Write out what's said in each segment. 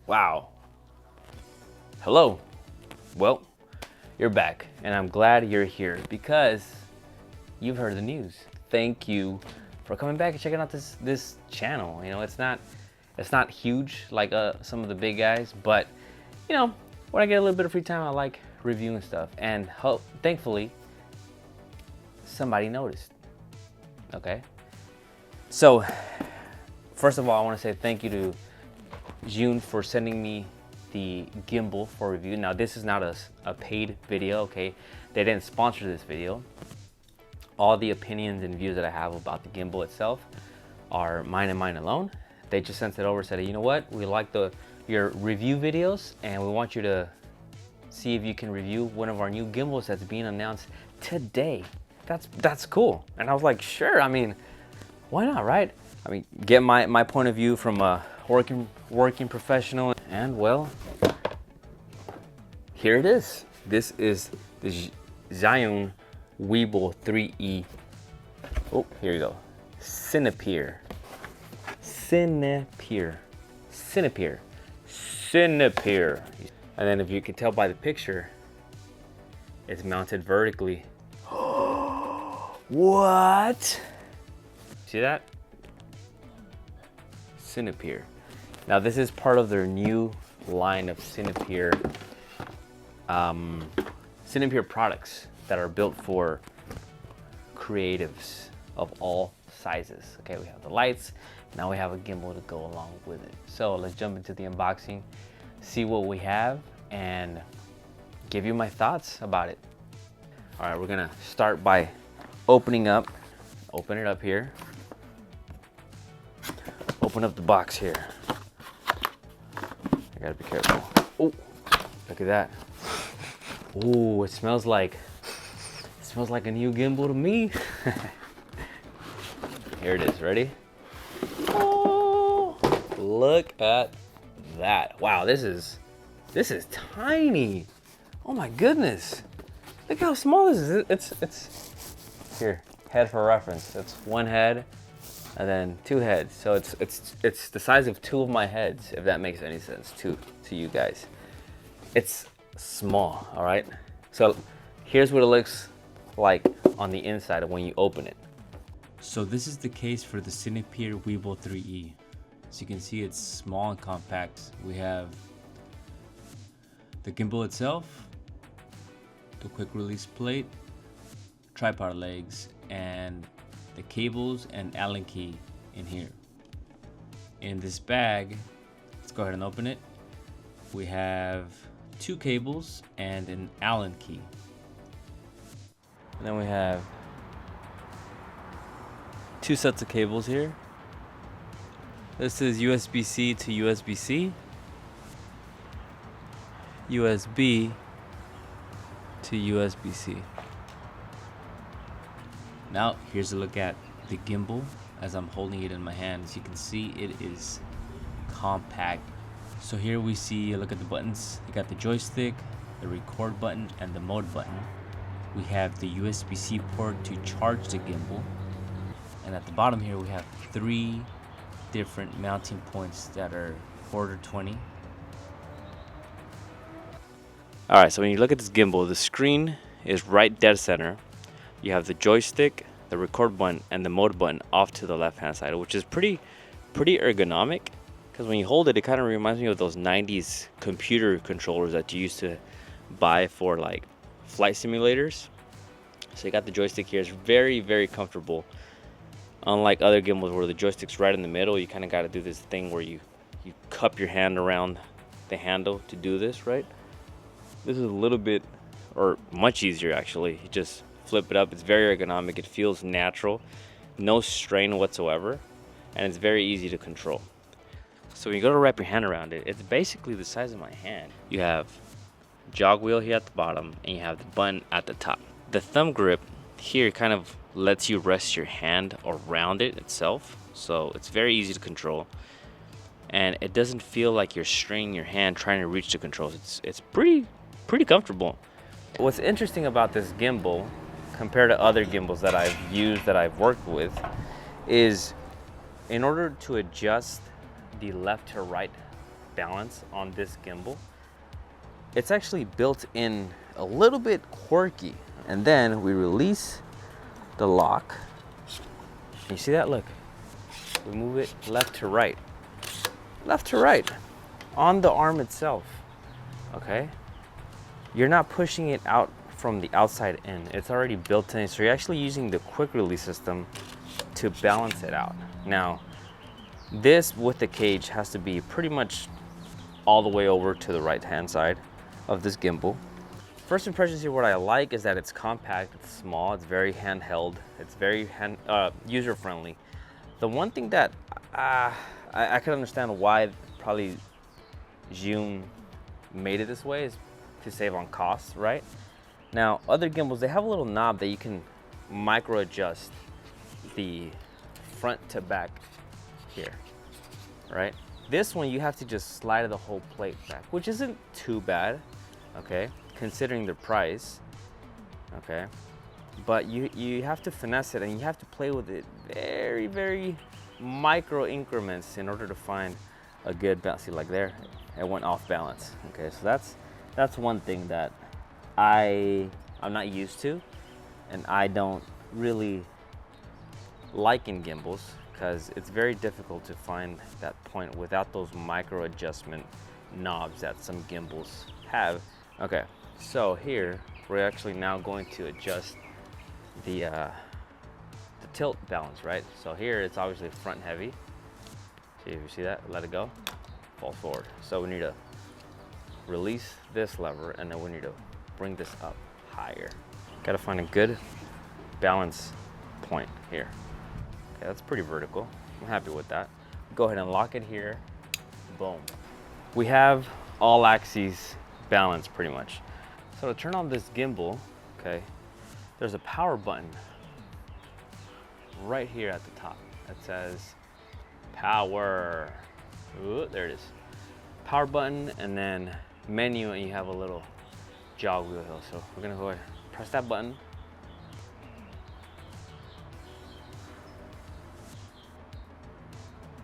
Wow. Hello. Well, you're back, and I'm glad you're here because you've heard the news. Thank you for coming back and checking out this channel. You know, it's not huge like some of the big guys, but you know, when I get a little bit of free time, I like reviewing stuff, and thankfully somebody noticed. Okay, so first of all, I want to say thank you to ZHIYUN for sending me the gimbal for review. Now this is not a paid video, okay? They didn't sponsor this video. All the opinions and views that I have about the gimbal itself are mine and mine alone. They just sent it over, said, you know what, we like your review videos, and we want you to see if you can review one of our new gimbals that's being announced today. That's cool. And I was like, sure, I mean, why not, right? I mean, get my point of view from a working professional, and well, here it is. This is the ZHIYUN Weebill 3E. Oh, here you go. Cinepeer. And then if you can tell by the picture, it's mounted vertically. What? See that? Cinepeer. Now this is part of their new line of Cinepeer products that are built for creatives of all sizes. Okay, we have the lights, now we have a gimbal to go along with it. So let's jump into the unboxing, see what we have, and give you my thoughts about it. All right, we're gonna start by open it up here. Open up the box here. I gotta be careful. Oh, look at that. Oh, it smells like a new gimbal to me. Here it is, ready? Oh, look at that. Wow, this is tiny. Oh my goodness. Look how small this is. It's here, head for reference. It's one head and then two heads. So it's the size of two of my heads, if that makes any sense to you guys. It's small, all right? So here's what it looks like on the inside when you open it. So this is the case for the Cinepeer Weebill 3E. As you can see, it's small and compact. We have the gimbal itself, the quick release plate, tripod legs, and the cables and Allen key in here. In this bag, let's go ahead and open it. We have two cables and an Allen key. And then we have two sets of cables here. This is USB-C to USB-C, USB to USB-C. Now here's a look at the gimbal as I'm holding it in my hand. As you can see, it is compact. So here we see, look at the buttons. You got the joystick, the record button, and the mode button. We have the USB-C port to charge the gimbal. And at the bottom here, we have three different mounting points that are 1/4-20. All right, so when you look at this gimbal, the screen is right dead center. You have the joystick, the record button, and the mode button off to the left-hand side, which is pretty ergonomic. Because when you hold it, it kind of reminds me of those 90s computer controllers that you used to buy for like flight simulators. So you got the joystick here. It's very comfortable. Unlike other gimbals where the joystick's right in the middle, you kind of got to do this thing where you cup your hand around the handle to do this, right? This is a little bit, or much easier actually. You just flip it up. It's very ergonomic. It feels natural, no strain whatsoever, and it's very easy to control. So when you go to wrap your hand around it, it's basically the size of my hand. You have jog wheel here at the bottom, and you have the button at the top. The thumb grip here kind of lets you rest your hand around it itself, so it's very easy to control, and it doesn't feel like you're straining your hand trying to reach the controls. It's pretty comfortable. What's interesting about this gimbal compared to other gimbals that I've used, that I've worked with, is in order to adjust the left to right balance on this gimbal. It's actually built in a little bit quirky. And then we release the lock. You see that? Look, we move it left to right on the arm itself. Okay, you're not pushing it out from the outside in. It's already built in, so you're actually using the quick release system to balance it out. Now, this with the cage has to be pretty much all the way over to the right hand side of this gimbal. First impressions here, what I like is that it's compact, it's small, it's very handheld, it's very user friendly. The one thing that I can understand why probably ZHIYUN made it this way is to save on costs, right? Now, other gimbals, they have a little knob that you can micro adjust the front to back here, right? This one, you have to just slide the whole plate back, which isn't too bad, okay, considering the price, okay? But you have to finesse it, and you have to play with it very, very micro increments in order to find a good balance. See, like there, it went off balance, okay? So that's one thing that I'm not used to, and I don't really like in gimbals, because it's very difficult to find that point without those micro adjustment knobs that some gimbals have. Okay, so here we're actually now going to adjust the tilt balance, right? So here it's obviously front heavy. See, if you see that, let it go, falls forward. So we need to release this lever, and then we need to bring this up higher. Gotta find a good balance point here. Okay, that's pretty vertical. I'm happy with that. Go ahead and lock it here. Boom. We have all axes balanced pretty much. So to turn on this gimbal, okay, there's a power button right here at the top that says power. Ooh, there it is. Power button, and then menu, and you have a little jog wheel. So we're gonna go ahead and press that button.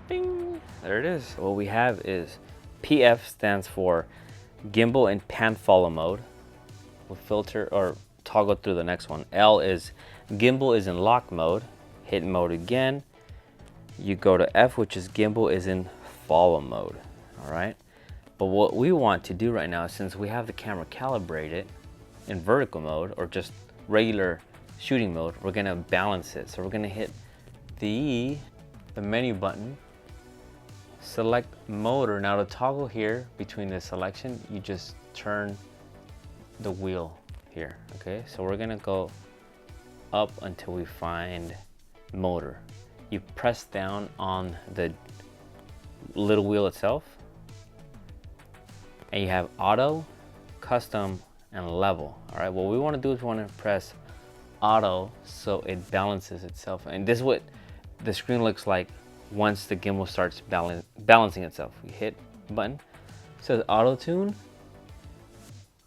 Bing. There it is. What we have is PF stands for gimbal in pan follow mode. We'll filter or toggle through the next one. L is gimbal is in lock mode. Hit mode again. You go to F, which is gimbal is in follow mode. All right. But what we want to do right now, since we have the camera calibrated in vertical mode or just regular shooting mode, we're gonna balance it. So we're gonna hit the menu button, select motor. Now to toggle here between the selection, you just turn the wheel here, okay? So we're gonna go up until we find motor. You press down on the little wheel itself, and you have auto, custom, and level. All right, what we want to do is we want to press auto so it balances itself. And this is what the screen looks like once the gimbal starts balancing itself. You hit button, it says auto tune,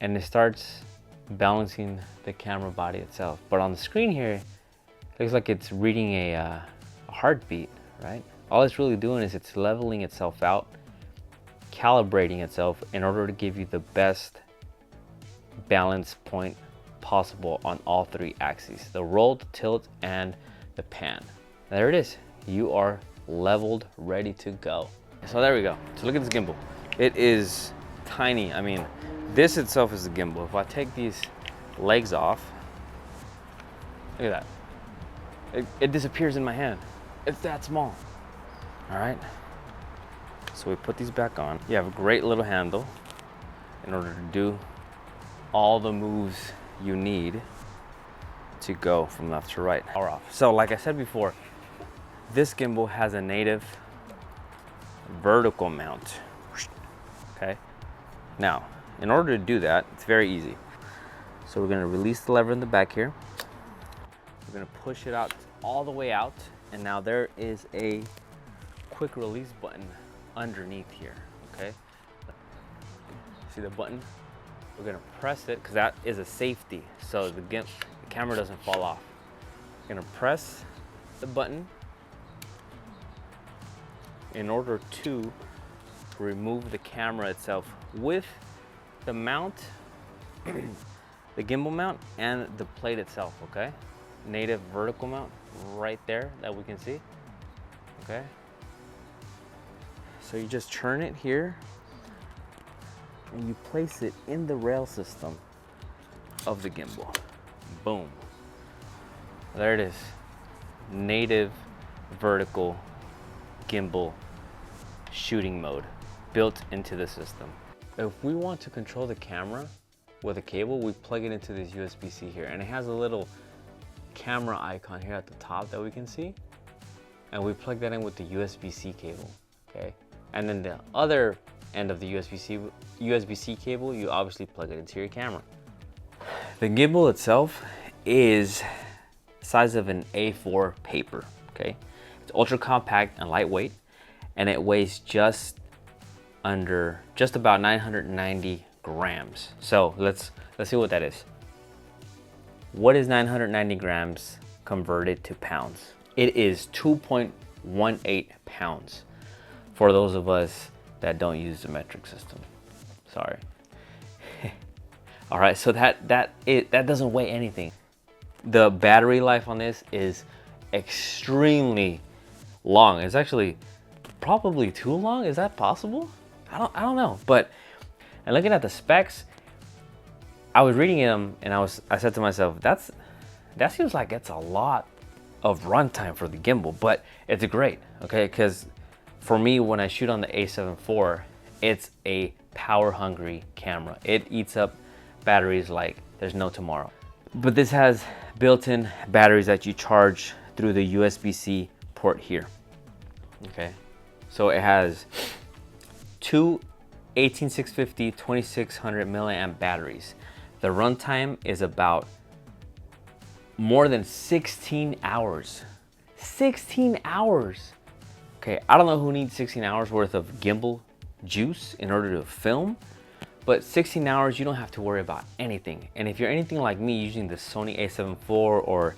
and it starts balancing the camera body itself. But on the screen here, it looks like it's reading a heartbeat, right? All it's really doing is it's leveling itself out, calibrating itself in order to give you the best balance point possible on all three axes, the roll, the tilt, and the pan. There it is. You are leveled, ready to go. So there we go. So look at this gimbal. It is tiny. I mean, this itself is the gimbal. If I take these legs off, look at that. It disappears in my hand. It's that small. All right. So we put these back on. You have a great little handle in order to do all the moves you need to go from left to right or off. So like I said before, this gimbal has a native vertical mount. Okay. Now, in order to do that, it's very easy. So we're gonna release the lever in the back here. We're gonna push it out all the way out, and now there is a quick release button underneath here, okay? See the button? We're gonna press it, because that is a safety, so the camera doesn't fall off. We're gonna press the button, in order to remove the camera itself with the mount, the gimbal mount, and the plate itself, okay? Native vertical mount right there that we can see, okay? So you just turn it here and you place it in the rail system of the gimbal. Boom. There it is. Native vertical gimbal shooting mode built into the system. If we want to control the camera with a cable, we plug it into this USB-C here, and it has a little camera icon here at the top that we can see, and we plug that in with the USB-C cable, okay? And then the other end of the USB-C cable, you obviously plug it into your camera. The gimbal itself is the size of an A4 paper, okay? It's ultra compact and lightweight, and it weighs just about 990 grams. So let's see what that is. What is 990 grams converted to pounds? It is 2.18 pounds for those of us that don't use the metric system. Sorry. All right, so that doesn't weigh anything. The battery life on this is extremely long. It's actually probably too long. Is that possible? I don't know. But and looking at the specs, I was reading them and I said to myself, that seems like it's a lot of runtime for the gimbal, but it's great, okay? Because for me, when I shoot on the A7 IV, it's a power hungry camera. It eats up batteries like there's no tomorrow. But this has built-in batteries that you charge through the USB-C port here, okay? So it has two 18650 2600 milliamp batteries. The runtime is about more than 16 hours. 16 hours. Okay, I don't know who needs 16 hours worth of gimbal juice in order to film, but 16 hours, you don't have to worry about anything. And if you're anything like me, using the Sony a7 IV or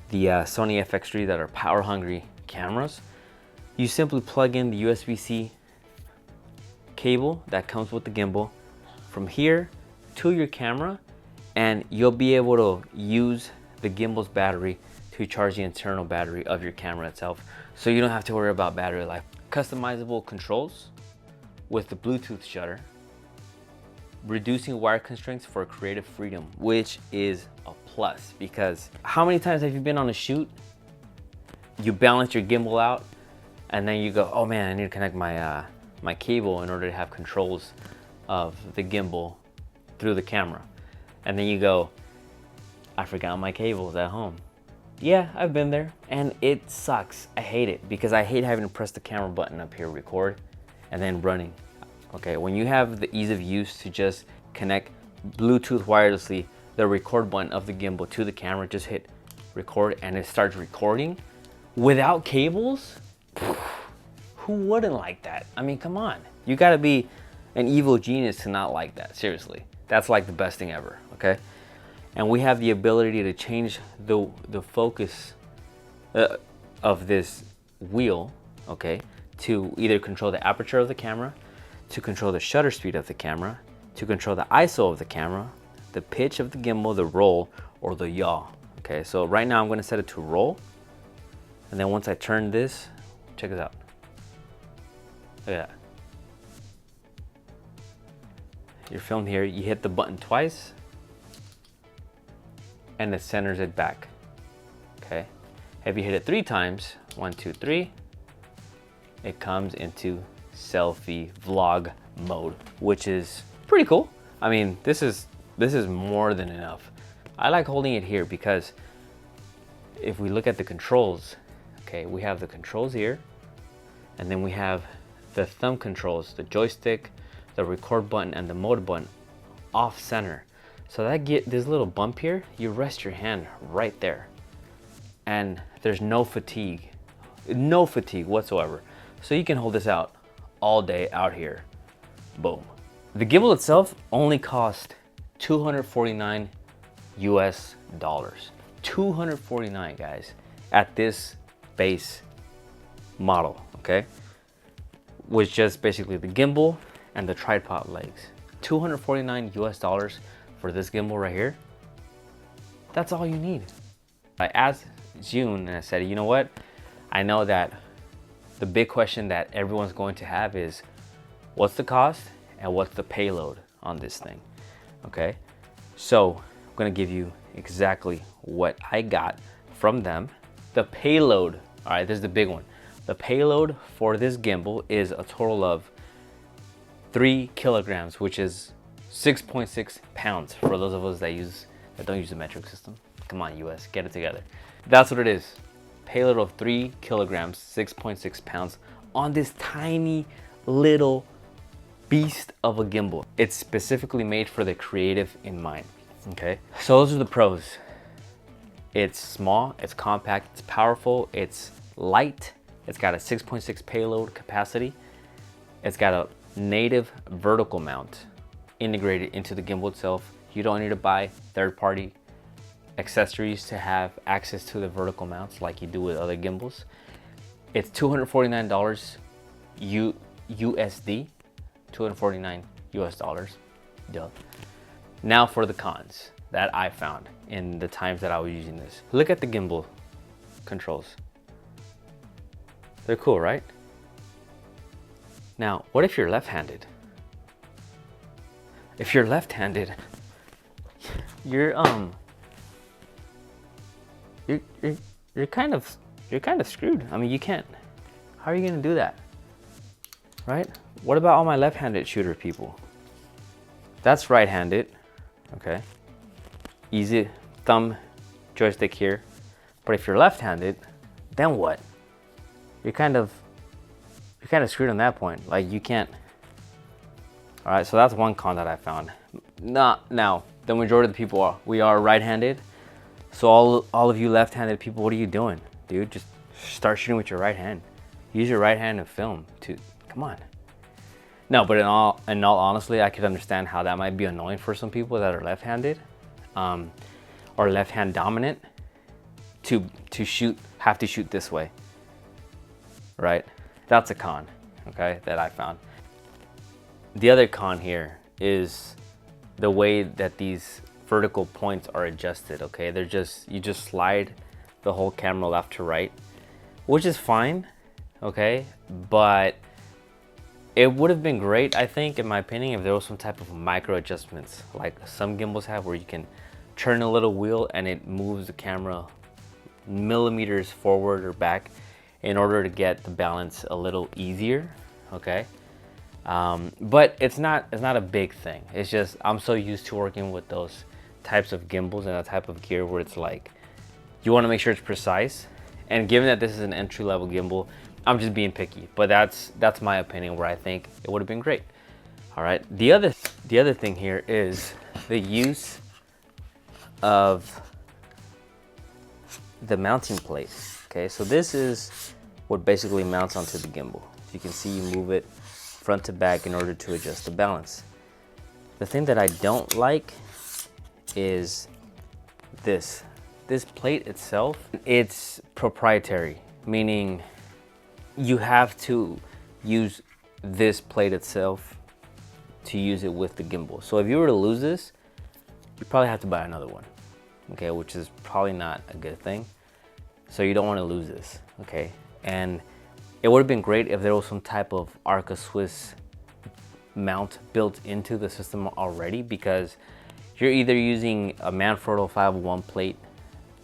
the Sony FX3 that are power hungry cameras, you simply plug in the USB-C cable that comes with the gimbal from here to your camera, and you'll be able to use the gimbal's battery to charge the internal battery of your camera itself, so you don't have to worry about battery life. Customizable controls with the Bluetooth shutter, reducing wire constraints for creative freedom, which is a plus, because how many times have you been on a shoot, you balance your gimbal out, and then you go, oh man, I need to connect my my cable in order to have controls of the gimbal through the camera, and then you go, I forgot my cables at home. Yeah, I've been there, and it sucks. I hate it, because I hate having to press the camera button up here, record, and then running. Okay, when you have the ease of use to just connect Bluetooth wirelessly the record button of the gimbal to the camera, just hit record and it starts recording without cables. Who wouldn't like that? I mean, come on. You gotta be an evil genius to not like that, seriously. That's like the best thing ever, okay? And we have the ability to change the focus of this wheel, okay, to either control the aperture of the camera, to control the shutter speed of the camera, to control the ISO of the camera, the pitch of the gimbal, the roll, or the yaw, okay? So right now I'm gonna set it to roll, and then once I turn this, check this out. Look at that. You're filmed here, you hit the button twice, and it centers it back, okay? If you hit it 3 times, 1, 2, 3, it comes into selfie vlog mode, which is pretty cool. I mean, this is more than enough. I like holding it here because if we look at the controls, okay, we have the controls here, and then we have the thumb controls, the joystick, the record button, and the mode button off center. So that this little bump here, you rest your hand right there, and there's no fatigue whatsoever. So you can hold this out all day out here. Boom. The gimbal itself only cost $249 US. 249, guys, at this base model, okay? was just basically the gimbal and the tripod legs. $249 US for this gimbal right here. That's all you need. I asked June and I said, you know what? I know that the big question that everyone's going to have is what's the cost and what's the payload on this thing, okay? So I'm gonna give you exactly what I got from them. The payload, all right, this is the big one. The payload for this gimbal is a total of 3 kilograms, which is 6.6 pounds for those of us that don't use the metric system. Come on, US, get it together. That's what it is. Payload of 3 kilograms, 6.6 pounds on this tiny little beast of a gimbal. It's specifically made for the creative in mind, okay? So those are the pros. It's small, it's compact, it's powerful, it's light, it's got a 6.6 payload capacity, it's got a native vertical mount integrated into the gimbal itself. You don't need to buy third-party accessories to have access to the vertical mounts like you do with other gimbals. It's $249 USD, $249 US. Duh. Now for the cons that I found in the times that I was using this. Look at the gimbal controls. They're cool, right? Now, what if you're left-handed? If you're left-handed, you're kind of screwed. I mean, you can't. How are you gonna do that? Right? What about all my left-handed shooter people? That's right-handed, okay? Easy thumb joystick here. But if you're left-handed, then what? You're kind of screwed on that point. Like, you can't. All right, so that's one con that I found. Now, the majority of the people we are right-handed. So all of you left-handed people, what are you doing? Dude, just start shooting with your right hand. Use your right hand to film, come on. No, but in all honesty, I could understand how that might be annoying for some people that are left-handed or left-hand dominant to have to shoot this way, right? That's a con, okay, that I found. The other con here is the way that these vertical points are adjusted, okay? You just slide the whole camera left to right, which is fine, okay? But it would have been great, I think, in my opinion, if there was some type of micro adjustments like some gimbals have, where you can turn a little wheel and it moves the camera millimeters forward or back in order to get the balance a little easier, okay? But it's not a big thing. It's just I'm so used to working with those types of gimbals and that type of gear where it's like you want to make sure it's precise, and given that this is an entry-level gimbal, I'm just being picky. But that's my opinion, where I think it would have been great. All right, the other thing here is the use of the mounting plate. Okay, so this is what basically mounts onto the gimbal. As you can see, you move it front to back in order to adjust the balance. The thing that I don't like is this plate itself. It's proprietary, meaning you have to use this plate itself to use it with the gimbal. So if you were to lose this, you probably have to buy another one, okay, which is probably not a good thing. So you don't want to lose this, okay? And it would have been great if there was some type of Arca Swiss mount built into the system already, because you're either using a Manfrotto 501 plate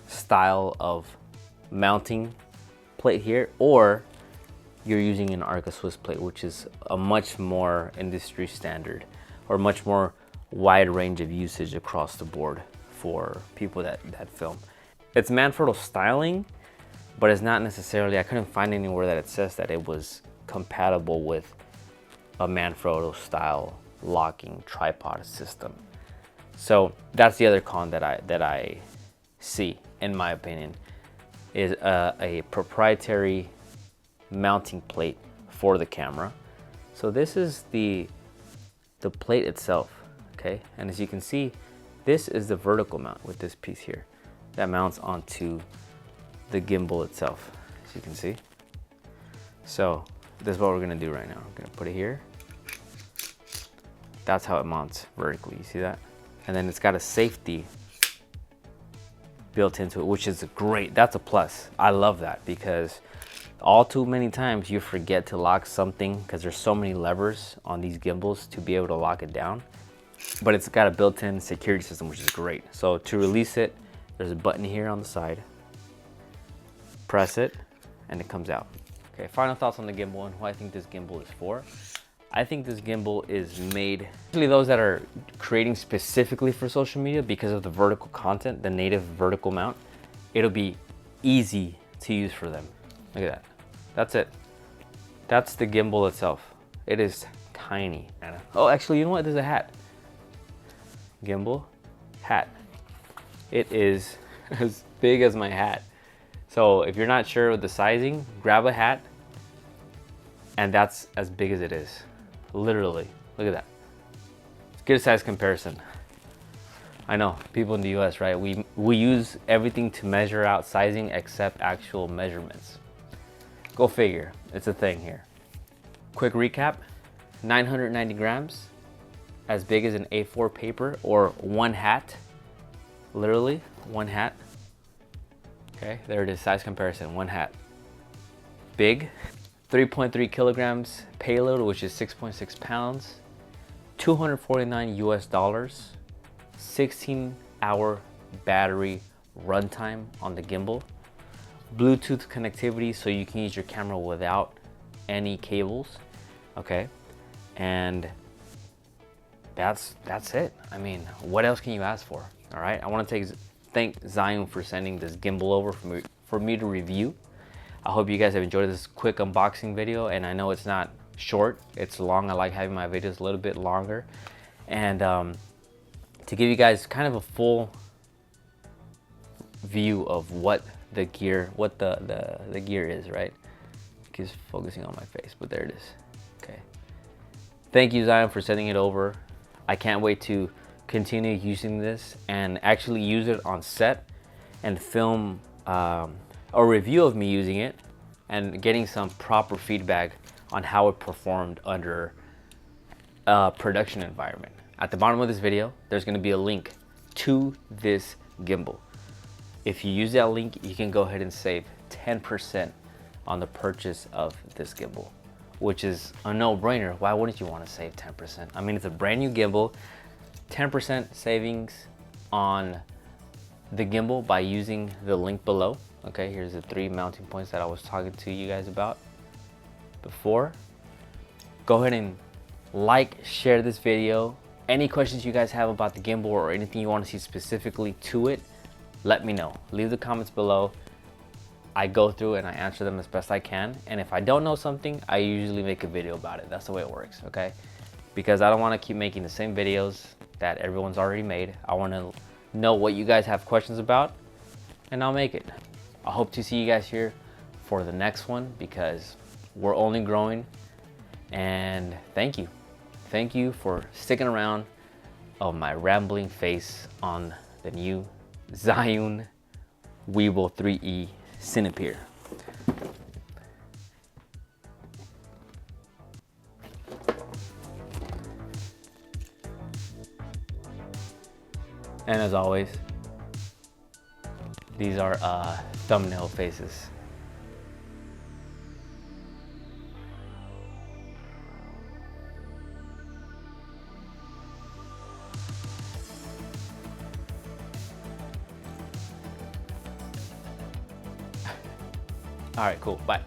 style of mounting plate here, or you're using an Arca Swiss plate, which is a much more industry standard or much more wide range of usage across the board for people that film. It's Manfrotto styling, but it's not necessarily, I couldn't find anywhere that it says that it was compatible with a Manfrotto style locking tripod system. So that's the other con that I see, in my opinion, is a proprietary mounting plate for the camera. So this is the plate itself, okay? And as you can see, this is the vertical mount with this piece here that mounts onto the gimbal itself, as you can see. So this is what we're gonna do right now. I'm gonna put it here. That's how it mounts vertically, you see that? And then it's got a safety built into it, which is great. That's a plus. I love that because all too many times you forget to lock something because there's so many levers on these gimbals to be able to lock it down. But it's got a built-in security system, which is great. So to release it, there's a button here on the side. Press it and it comes out. Okay, final thoughts on the gimbal and who I think this gimbal is for. I think this gimbal is made, especially those that are creating specifically for social media because of the vertical content, the native vertical mount. It'll be easy to use for them. Look at that. That's it. That's the gimbal itself. It is tiny. Oh, actually, you know what? There's a hat. Gimbal, hat. It is as big as my hat. So if you're not sure with the sizing, grab a hat, and that's as big as it is. Literally, look at that. Let's get a size comparison. I know, people in the US, right? We use everything to measure out sizing except actual measurements. Go figure, it's a thing here. Quick recap, 990 grams, as big as an A4 paper or one hat. Literally, one hat. Okay, there it is, size comparison, one hat. Big, 3.3 kilograms payload, which is 6.6 pounds, 249 US dollars, 16-hour battery runtime on the gimbal, Bluetooth connectivity so you can use your camera without any cables, okay? And that's it. I mean, what else can you ask for? All right, I want to thank ZHIYUN for sending this gimbal over for me to review. I hope you guys have enjoyed this quick unboxing video, and I know it's not short, it's long. I like having my videos a little bit longer, and to give you guys kind of a full view of what the gear, the gear is, right? It keeps focusing on my face, but there it is. Okay. Thank you, ZHIYUN, for sending it over. I can't wait to continue using this and actually use it on set and film a review of me using it and getting some proper feedback on how it performed under a production environment. At the bottom of this video, there's gonna be a link to this gimbal. If you use that link, you can go ahead and save 10% on the purchase of this gimbal, which is a no-brainer. Why wouldn't you want to save 10%? I mean, it's a brand new gimbal, 10% savings on the gimbal by using the link below. Okay, here's the 3 mounting points that I was talking to you guys about before. Go ahead and like, share this video. Any questions you guys have about the gimbal or anything you want to see specifically to it, let me know. Leave the comments below. I go through and I answer them as best I can. And if I don't know something, I usually make a video about it. That's the way it works, okay? Because I don't want to keep making the same videos that everyone's already made. I want to know what you guys have questions about, and I'll make it. I hope to see you guys here for the next one because we're only growing. And thank you. Thank you for sticking around of my rambling face on the new ZHIYUN Weebill 3E Cinepeer. And as always, these are thumbnail faces. All right, cool, bye.